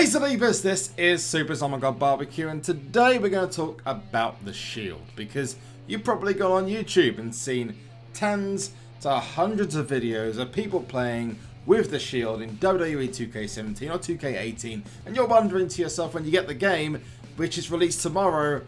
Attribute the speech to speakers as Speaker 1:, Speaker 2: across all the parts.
Speaker 1: Hey Celebus, this is Super Summer God Barbecue, and today we're going to talk about the shield, because you've probably gone on YouTube and seen tens to hundreds of videos of people playing with the shield in Wwe 2K17 or 2K18, and you're wondering to yourself when you get the game, which is released tomorrow,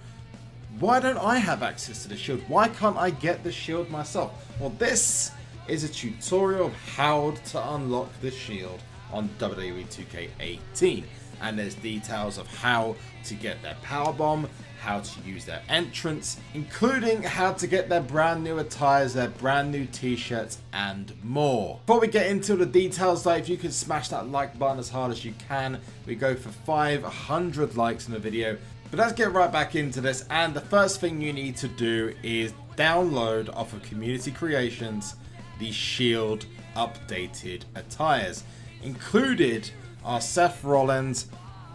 Speaker 1: why don't I have access to the shield? Why can't I get the shield myself? Well, this is a tutorial of how to unlock the shield on Wwe 2K18, and there's details of how to get their power bomb, how to use their entrance, including how to get their brand new attires, their brand new t-shirts, and more. Before we get into the details though, if you could smash that like button as hard as you can, we go for 500 likes in the video. But let's get right back into this, and the first thing you need to do is download off of Community Creations the shield updated attires. Included are Seth Rollins,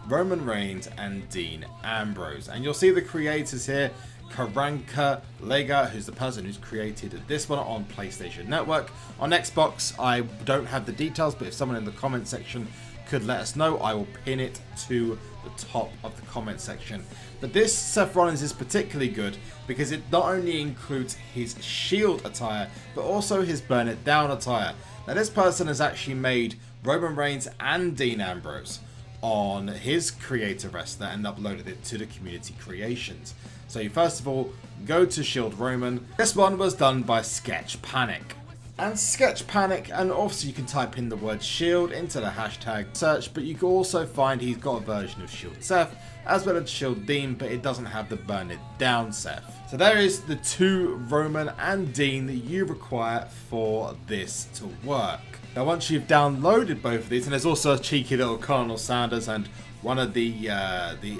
Speaker 1: Roman Reigns, and Dean Ambrose. And you'll see the creators here, Karanka Lega, who's the person who's created this one on PlayStation Network. On Xbox, I don't have the details, but if someone in the comment section could let us know, I will pin it to the top of the comment section. But this Seth Rollins is particularly good because it not only includes his shield attire, but also his burn it down attire. Now this person has actually made Roman Reigns and Dean Ambrose on his creator wrestler and uploaded it to the Community Creations. So you first of all go to Shield Roman. This one was done by Sketch Panic. And Sketch Panic, and obviously you can type in the word shield into the hashtag search, but you can also find he's got a version of Shield Seth as well as Shield Dean, but it doesn't have the burn it down Seth. So there is the two Roman and Dean that you require for this to work. Now once you've downloaded both of these, and there's also a cheeky little Colonel Sanders and one of the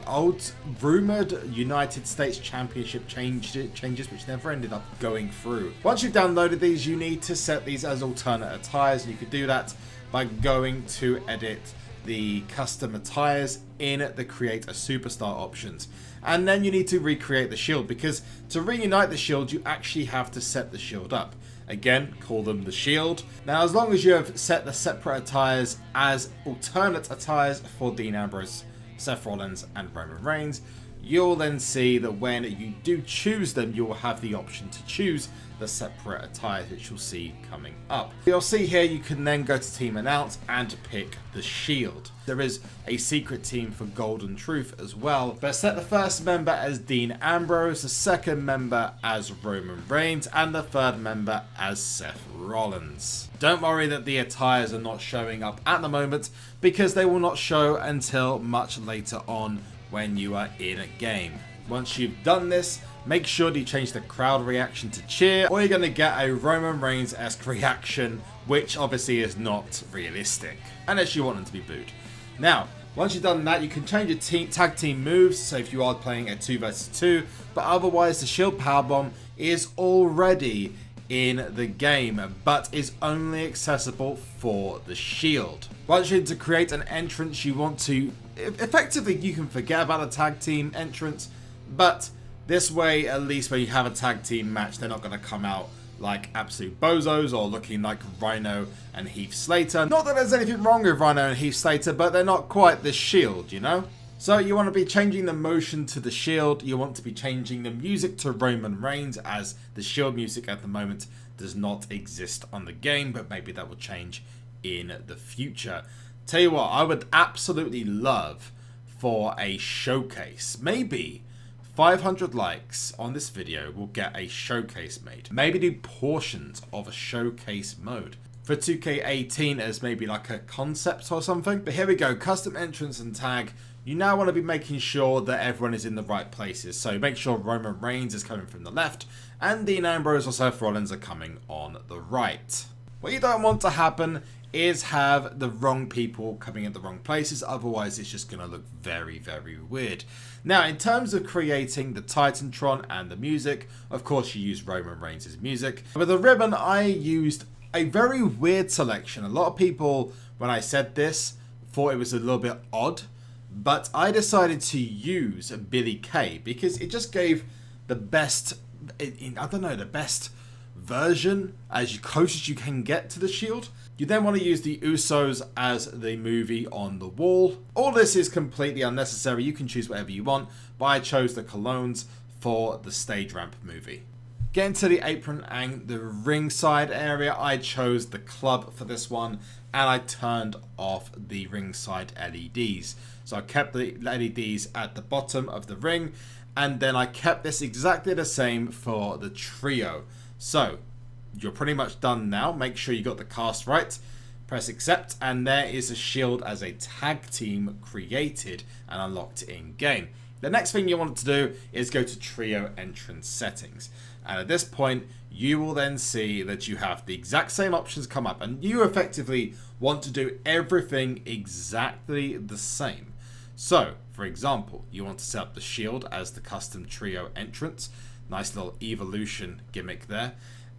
Speaker 1: old rumored United States Championship changes, which never ended up going through. Once you've downloaded these, you need to set these as alternate attires, and you could do that by going to edit the custom attires in the create a superstar options. And then you need to recreate the shield, because to reunite the shield you actually have to set the shield up. Again, call them the shield. Now as long as you have set the separate attires as alternate attires for Dean Ambrose, Seth Rollins, and Roman Reigns, you'll then see that when you do choose them, you will have the option to choose the separate attires, which you'll see coming up. You'll see here you can then go to Team Announce and pick the shield. There is a secret team for Golden Truth as well, but set the first member as Dean Ambrose, the second member as Roman Reigns, and the third member as Seth Rollins. Don't worry that the attires are not showing up at the moment, because they will not show until much later on when you are in a game. Once you've done this, make sure that you change the crowd reaction to cheer, or you're going to get a Roman Reigns-esque reaction, which obviously is not realistic, unless you want them to be booed. Now, once you've done that, you can change your tag team moves, so if you are playing a 2 vs 2, but otherwise the shield powerbomb is already in the game, but is only accessible for the shield. Once you need to create an entrance, you want to effectively, you can forget about the tag team entrance, but this way at least when you have a tag team match, they're not going to come out like absolute bozos or looking like Rhino and Heath Slater. Not that there's anything wrong with Rhino and Heath Slater, but they're not quite the shield, you know? So you want to be changing the motion to the shield, you want to be changing the music to Roman Reigns, as the shield music at the moment does not exist on the game, but maybe that will change in the future. Tell you what, I would absolutely love for a showcase. Maybe 500 likes on this video will get a showcase made. Maybe do portions of a showcase mode for 2K18 as maybe like a concept or something. But here we go, custom entrance and tag. You now want to be making sure that everyone is in the right places. So make sure Roman Reigns is coming from the left and Dean Ambrose or Seth Rollins are coming on the right. What you don't want to happen is have the wrong people coming in the wrong places, otherwise it's just going to look very, very weird. Now, in terms of creating the Titantron and the music, of course you use Roman Reigns' music. With the ribbon, I used a very weird selection. A lot of people, when I said this, thought it was a little bit odd, but I decided to use Billy Kay because it just gave the best, I don't know, the best version as close as you can get to the shield. You then want to use the Usos as the movie on the wall. All this is completely unnecessary. You can choose whatever you want, but I chose the colognes for the stage ramp movie. Getting to the apron and the ringside area, I chose the club for this one, and I turned off the ringside LEDs. So I kept the LEDs at the bottom of the ring, and then I kept this exactly the same for the trio. So you're pretty much done now. Make sure you got the cast right. Press accept, and there is a Shield as a tag team created and unlocked in game. The next thing you want to do is go to trio entrance settings. And at this point, you will then see that you have the exact same options come up, and you effectively want to do everything exactly the same. So, for example, you want to set up the Shield as the custom trio entrance. Nice little evolution gimmick there.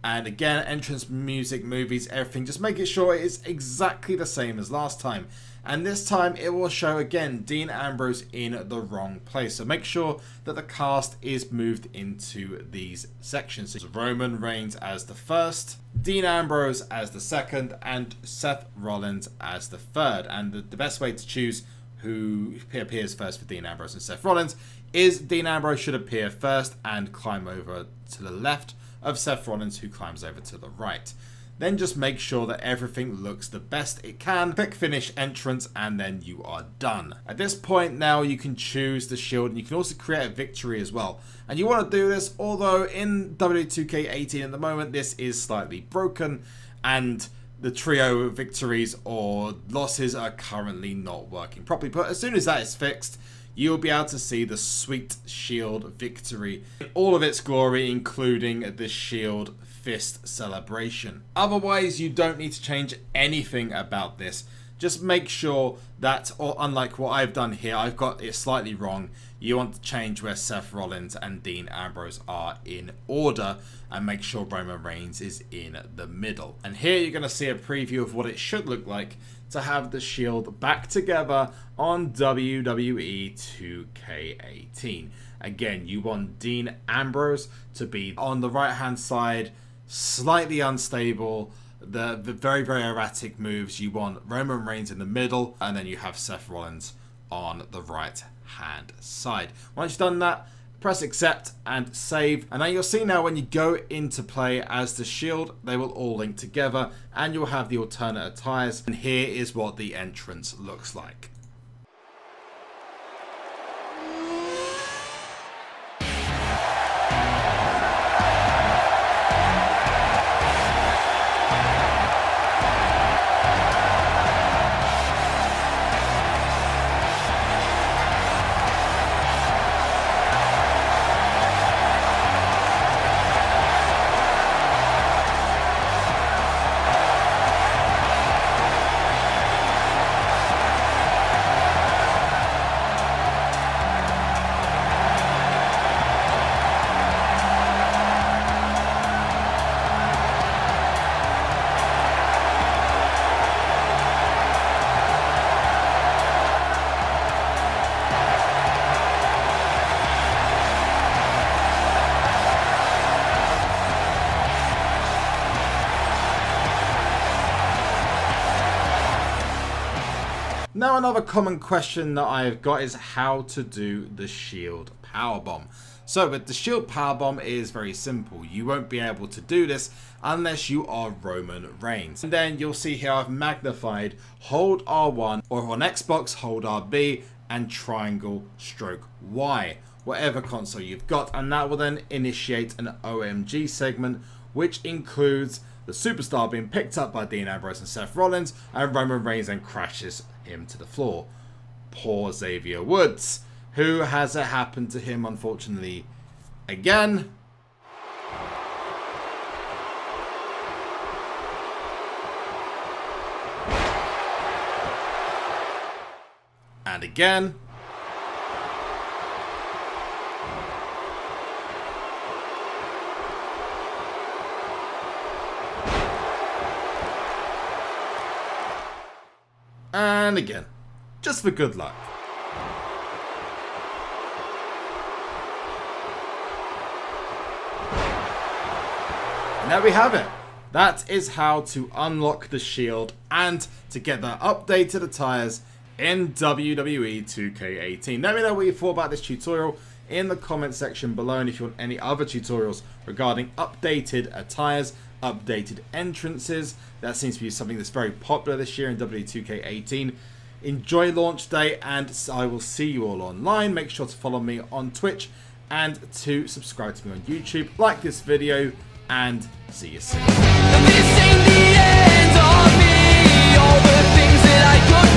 Speaker 1: And again, entrance music, movies, everything, just making sure it is exactly the same as last time. And this time it will show again Dean Ambrose in the wrong place. So make sure that the cast is moved into these sections. So Roman Reigns as the first, Dean Ambrose as the second, and Seth Rollins as the third. And the best way to choose who appears first for Dean Ambrose and Seth Rollins is Dean Ambrose should appear first and climb over to the left of Seth Rollins, who climbs over to the right. Then just make sure that everything looks the best it can. Click finish entrance, and then you are done. At this point now you can choose the Shield, and you can also create a victory as well. And you want to do this, although in Wwe 2K18 at the moment this is slightly broken, and the trio victories or losses are currently not working properly. But as soon as that is fixed, you'll be able to see the sweet Shield victory in all of its glory, including the Shield fist celebration. Otherwise, you don't need to change anything about this. Just make sure that, or unlike what I've done here, I've got it slightly wrong. You want to change where Seth Rollins and Dean Ambrose are in order, and make sure Roman Reigns is in the middle. And here you're going to see a preview of what it should look like to have the Shield back together on WWE 2K18. Again, you want Dean Ambrose to be on the right hand side, slightly unstable, the very, very erratic moves. You want Roman Reigns in the middle, and then you have Seth Rollins on the right hand side. Once you've done that, press accept and save, and now you'll see now when you go into play as the Shield, they will all link together, and you'll have the alternate attires, and here is what the entrance looks like. Now another common question that I've got is how to do the Shield Powerbomb. So with the Shield Powerbomb, it is very simple. You won't be able to do this unless you are Roman Reigns. And then you'll see here I've magnified hold R1, or on Xbox hold RB and triangle stroke Y, whatever console you've got, and that will then initiate an OMG segment, which includes the superstar being picked up by Dean Ambrose and Seth Rollins, and Roman Reigns then crashes him to the floor. Poor Xavier Woods, who has it happen to him, unfortunately, again. And again. And again, just for good luck. And there we have it. That is how to unlock the shield and to get the updated attires in WWE 2K18. Let me know what you thought about this tutorial in the comment section below, and if you want any other tutorials regarding updated attires, updated entrances. That seems to be something that's very popular this year in WWE 2K18. Enjoy launch day, and I will see you all online. Make sure to follow me on Twitch and to subscribe to me on YouTube. Like this video, and see you soon. This ain't the end of me, all the things that I could